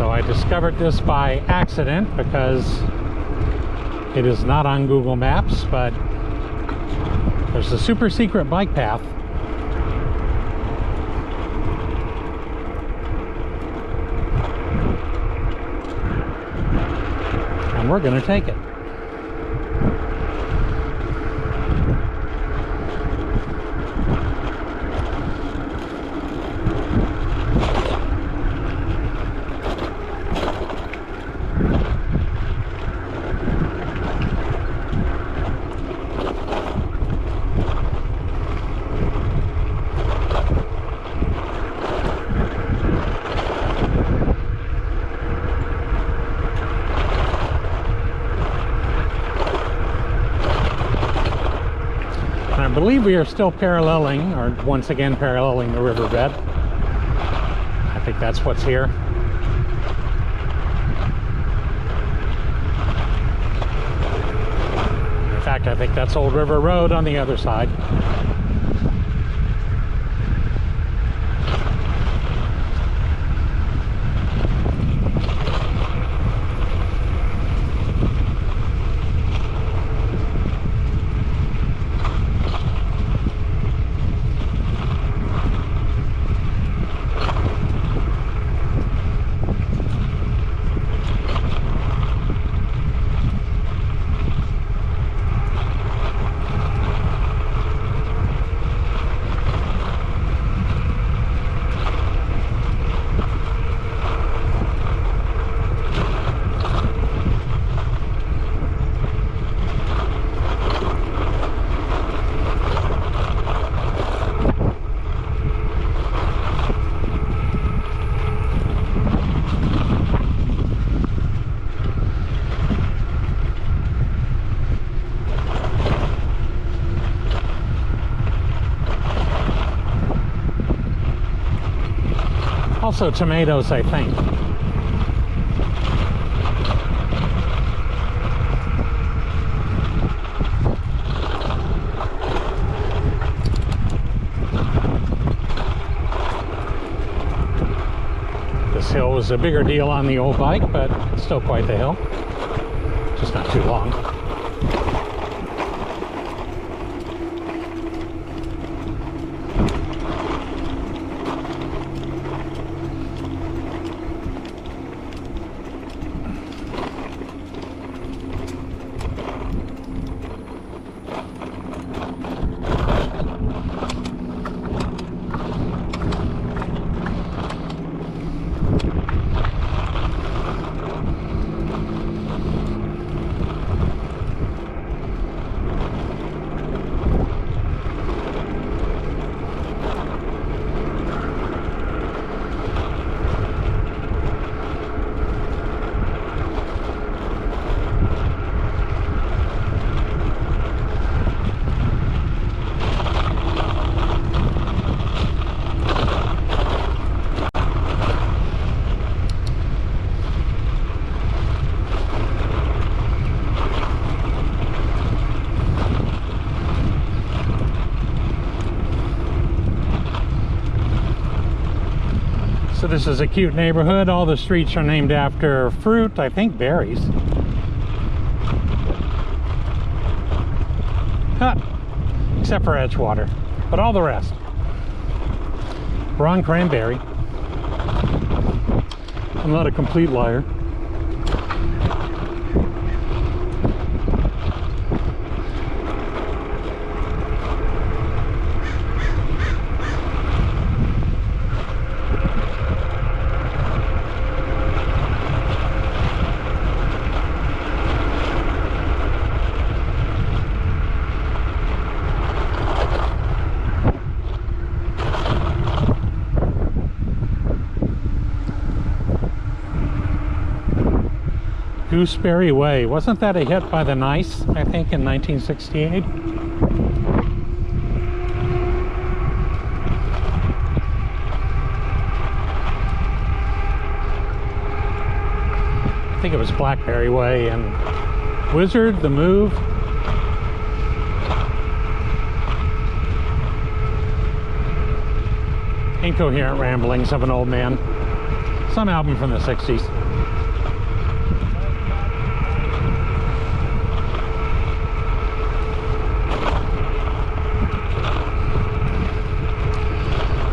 So I discovered this by accident because it is not on Google Maps, but there's a super secret bike path. And we're going to take it. I believe we are still paralleling, or once again paralleling the riverbed. I think that's what's here. In fact, I think that's Old River Road on the other side. Also tomatoes, I think. This hill was a bigger deal on the old bike, but it's still quite the hill. Just not too long. So this is a cute neighborhood. All the streets are named after fruit, I think berries. Except for Edgewater, but all the rest. Wrong cranberry. I'm not a complete liar. Gooseberry Way. Wasn't that a hit by the Nice, I think, in 1968? I think it was Blackberry Way and Wizard, The Move. Incoherent ramblings of an old man. Some album from the 60s.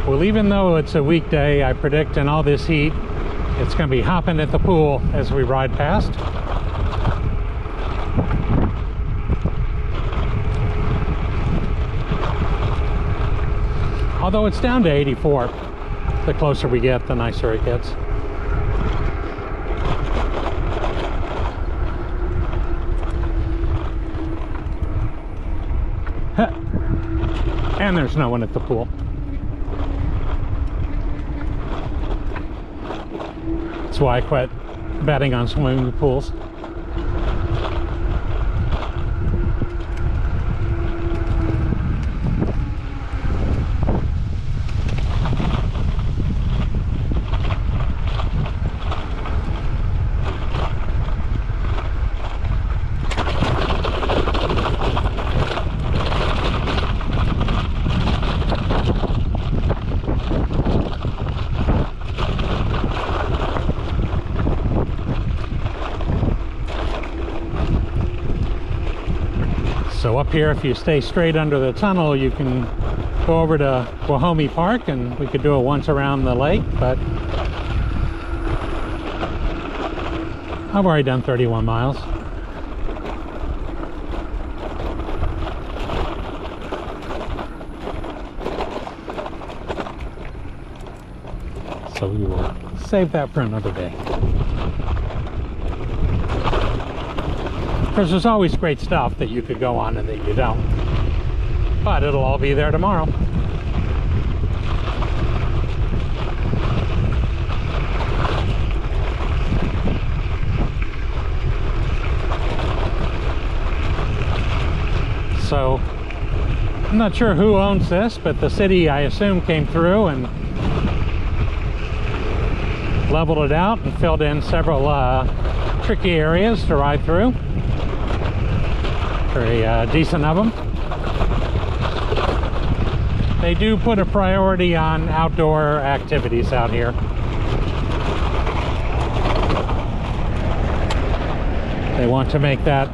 Well, even though it's a weekday, I predict in all this heat, it's going to be hopping at the pool as we ride past. Although it's down to 84. The closer we get, the nicer it gets. And there's no one at the pool. That's why I quit betting on swimming pools. So up here, if you stay straight under the tunnel, you can go over to Wahomie Park, and we could do it once around the lake, but I've already done 31 miles. So we will save that for another day. Because there's always great stuff that you could go on and that you don't. But it'll all be there tomorrow. So, I'm not sure who owns this, but the city, I assume, came through and leveled it out and filled in several tricky areas to ride through. Very decent of them. They do put a priority on outdoor activities out here. They want to make that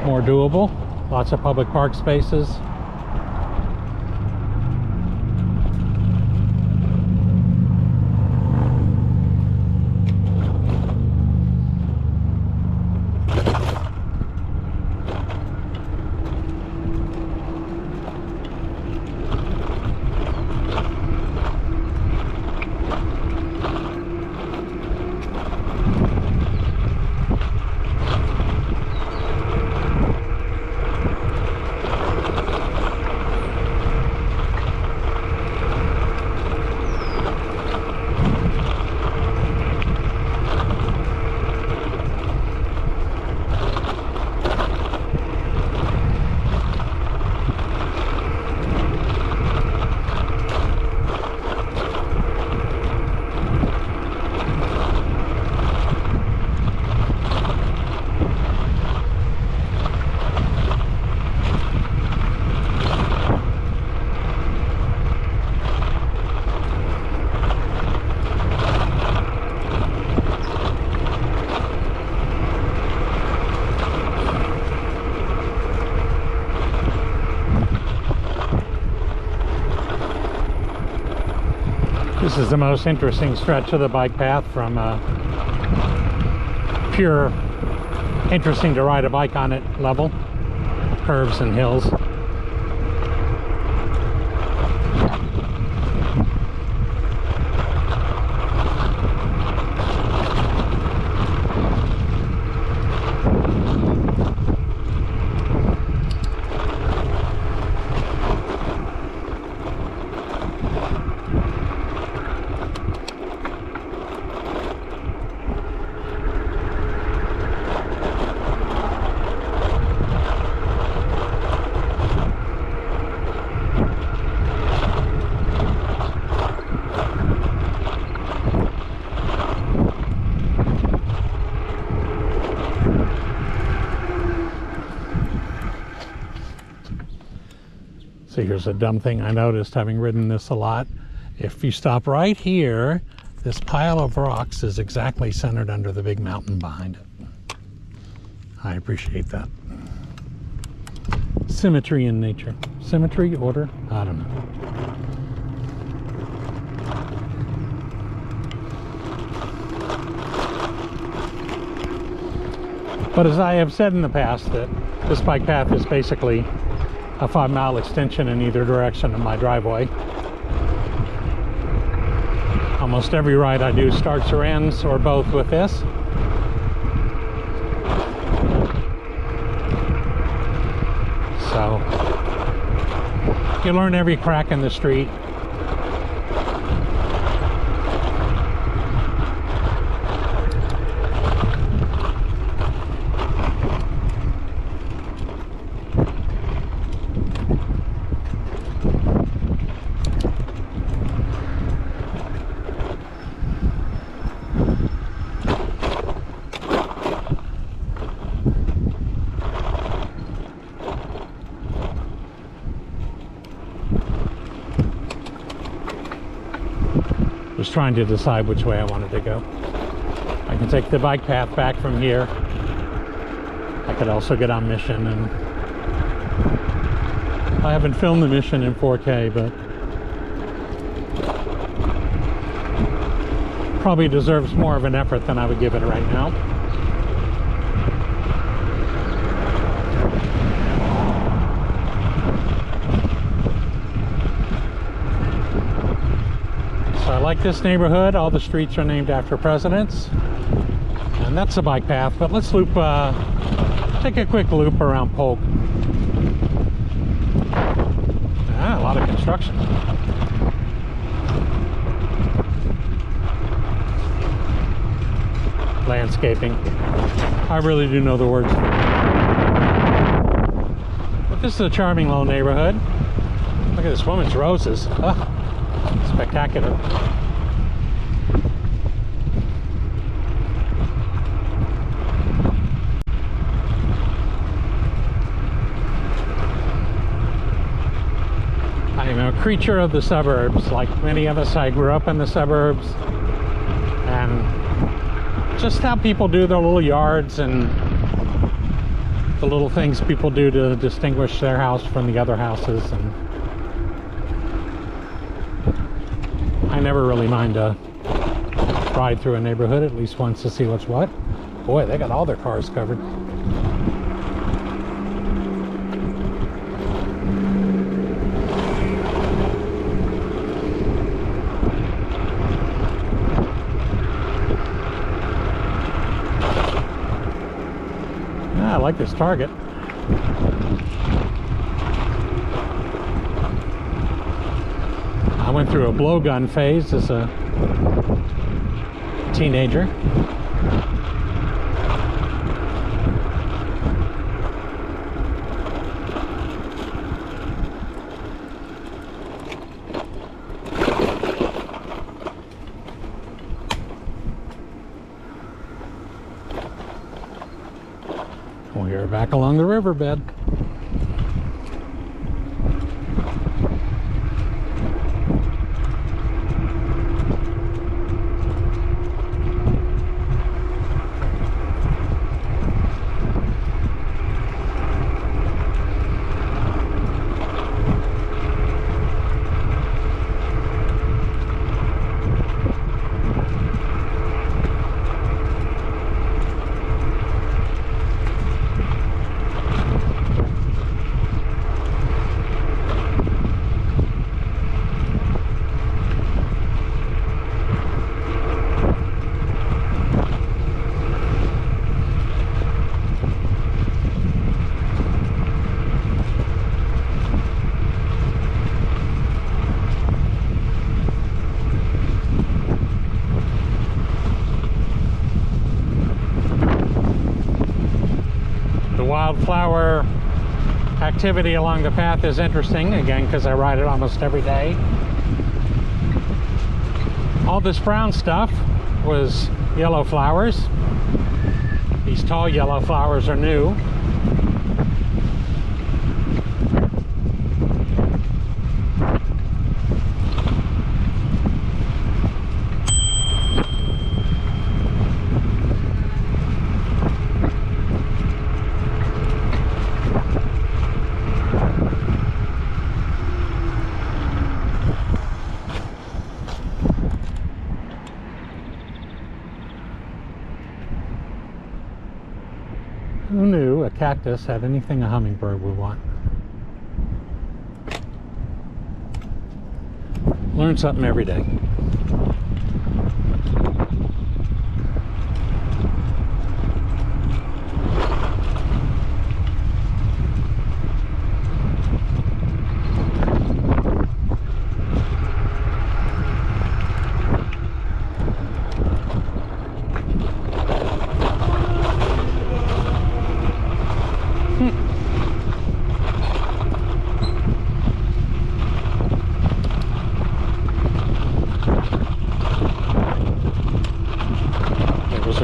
more doable. Lots of public park spaces. This is the most interesting stretch of the bike path from pure interesting to ride a bike on it level, curves and hills. here's a dumb thing I noticed having ridden this a lot. If you stop right here, this pile of rocks is exactly centered under the big mountain behind it. I appreciate that. Symmetry in nature. Symmetry, order, I don't know. But as I have said in the past, that this bike path is basically a 5-mile extension in either direction of my driveway. Almost every ride I do starts or ends, or both, with this. So you learn every crack in the street. Was trying to decide which way I wanted to go. I can take the bike path back from here. I could also get on Mission, and I haven't filmed the Mission in 4K, but probably deserves more of an effort than I would give it right now. I like this neighborhood. All the streets are named after presidents, and that's a bike path. But let's loop, take a quick loop around Polk. Ah, a lot of construction. Landscaping. I really do know the words. But this is a charming little neighborhood. Look at this woman's roses. Ah, spectacular. I am a creature of the suburbs. Like many of us, I grew up in the suburbs, and just how people do their little yards and the little things people do to distinguish their house from the other houses. And I never really mind a ride through a neighborhood at least once to see what's what. Boy, they got all their cars covered. I like this Target. I went through a blowgun phase as a teenager. We're back along the riverbed. Wildflower activity along the path is interesting, again, because I ride it almost every day. All this brown stuff was yellow flowers. These tall yellow flowers are new. cactus had anything a hummingbird would want. Learn something every day.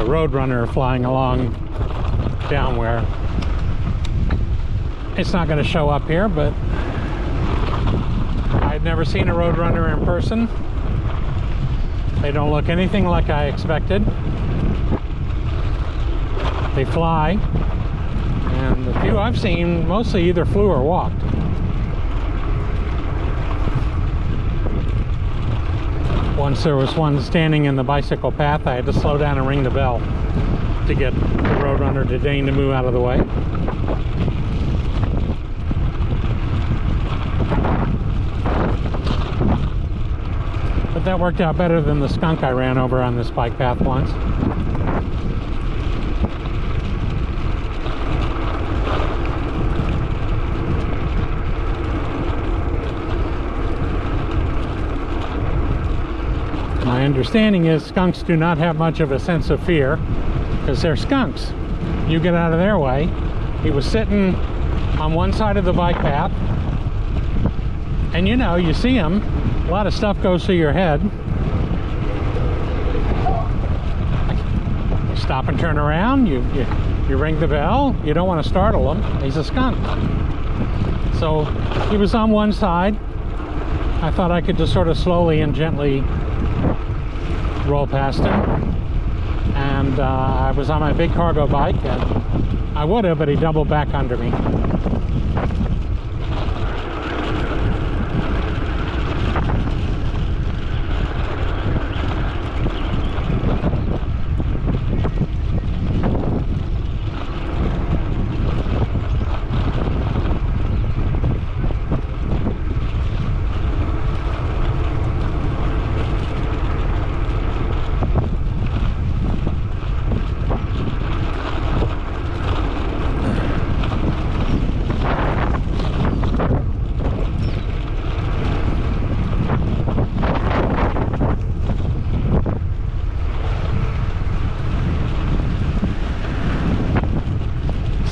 Roadrunner flying along down where it's not going to show up here, but I'd never seen a Roadrunner in person. They don't look anything like I expected. They fly, and the few I've seen mostly either flew or walked. Once there was one standing in the bicycle path, I had to slow down and ring the bell to get the Roadrunner to deign to move out of the way. But that worked out better than the skunk I ran over on this bike path once. My understanding is skunks do not have much of a sense of fear because they're skunks. You get out of their way. He was sitting on one side of the bike path, and you know, you see him, a lot of stuff goes through your head. You stop and turn around, you ring the bell, you don't want to startle him, he's a skunk. So he was on one side. I thought I could just sort of slowly and gently roll past him, and I was on my big cargo bike, and I would have, but he doubled back under me.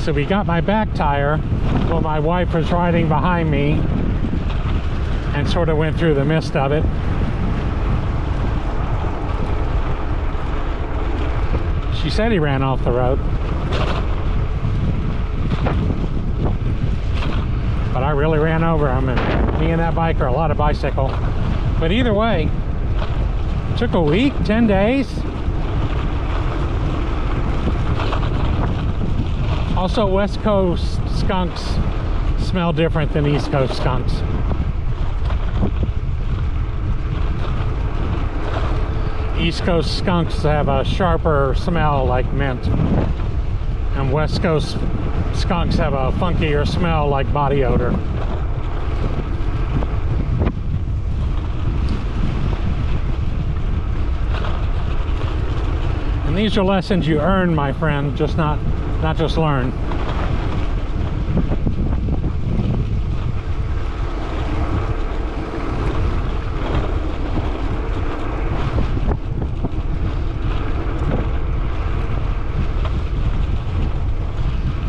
So we got my back tire while my wife was riding behind me and sort of went through the mist of it. She said he ran off the road, but I really ran over him, and me and that bike are a lot of bicycle. But either way, it took a week, 10 days. Also, West Coast skunks smell different than East Coast skunks. East Coast skunks have a sharper smell like mint, and West Coast skunks have a funkier smell like body odor. And these are lessons you earn, my friend, just not just learn.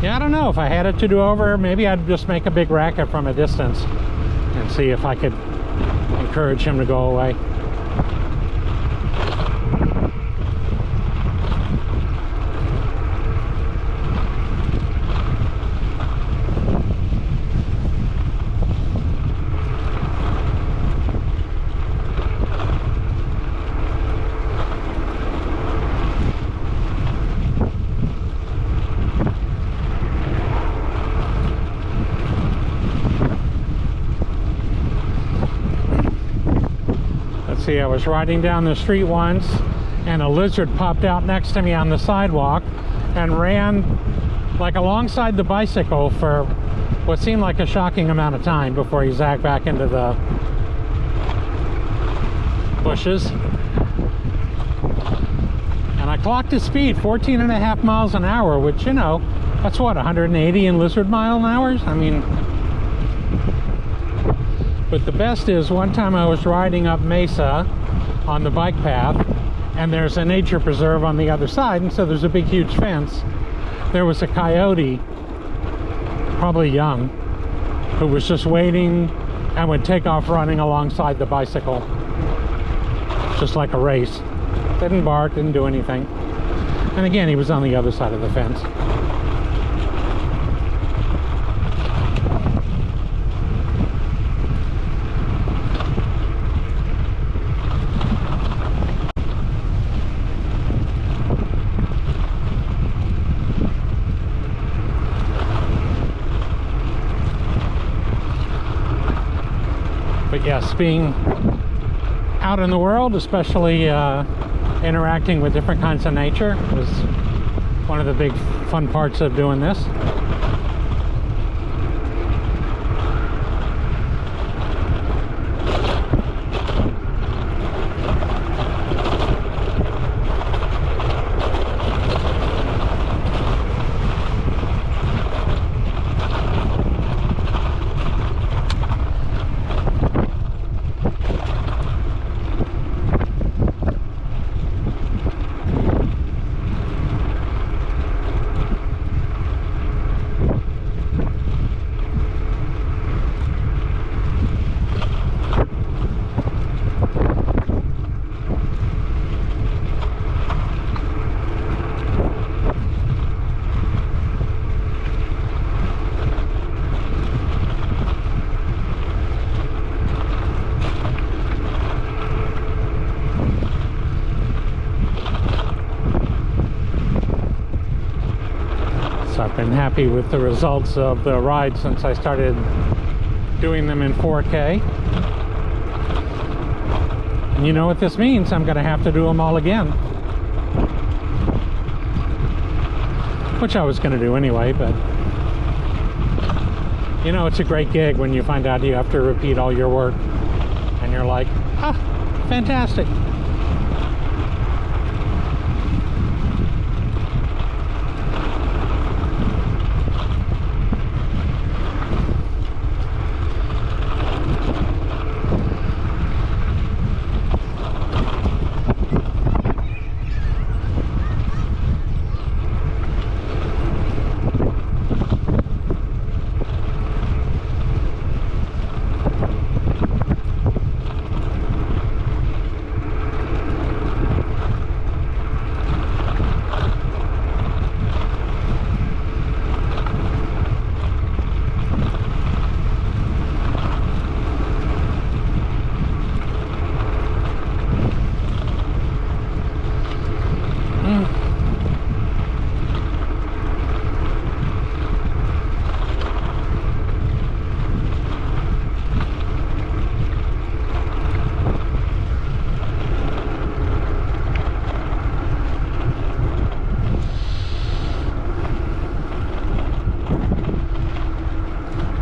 Yeah, I don't know. If I had it to do over, maybe I'd just make a big racket from a distance and see if I could encourage him to go away. See, I was riding down the street once and a lizard popped out next to me on the sidewalk and ran like alongside the bicycle for what seemed like a shocking amount of time before he zagged back into the bushes. And I clocked his speed, 14.5 miles an hour, which, you know, that's what, 180 in lizard mile an hour? I mean, but the best is one time I was riding up Mesa on the bike path, and there's a nature preserve on the other side, and so there's a big huge fence. There was a coyote, probably young, who was just waiting and would take off running alongside the bicycle, just like a race. Didn't bark, didn't do anything. And again, he was on the other side of the fence. But yes, being out in the world, especially interacting with different kinds of nature, was one of the big fun parts of doing this. Been happy with the results of the ride since I started doing them in 4K. And you know what this means? I'm going to have to do them all again. Which I was going to do anyway, but you know, it's a great gig when you find out you have to repeat all your work and you're like, ah, fantastic.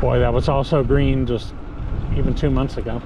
Boy, that was also green just even 2 months ago.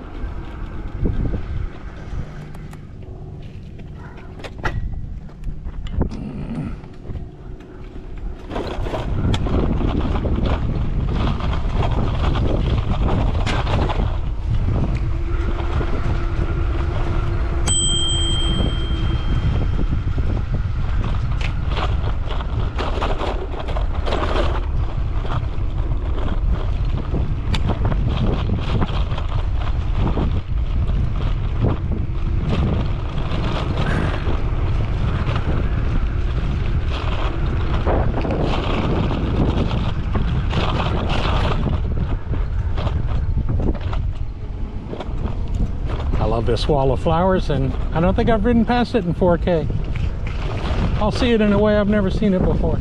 This wall of flowers, and I don't think I've ridden past it in 4K. I'll see it in a way I've never seen it before.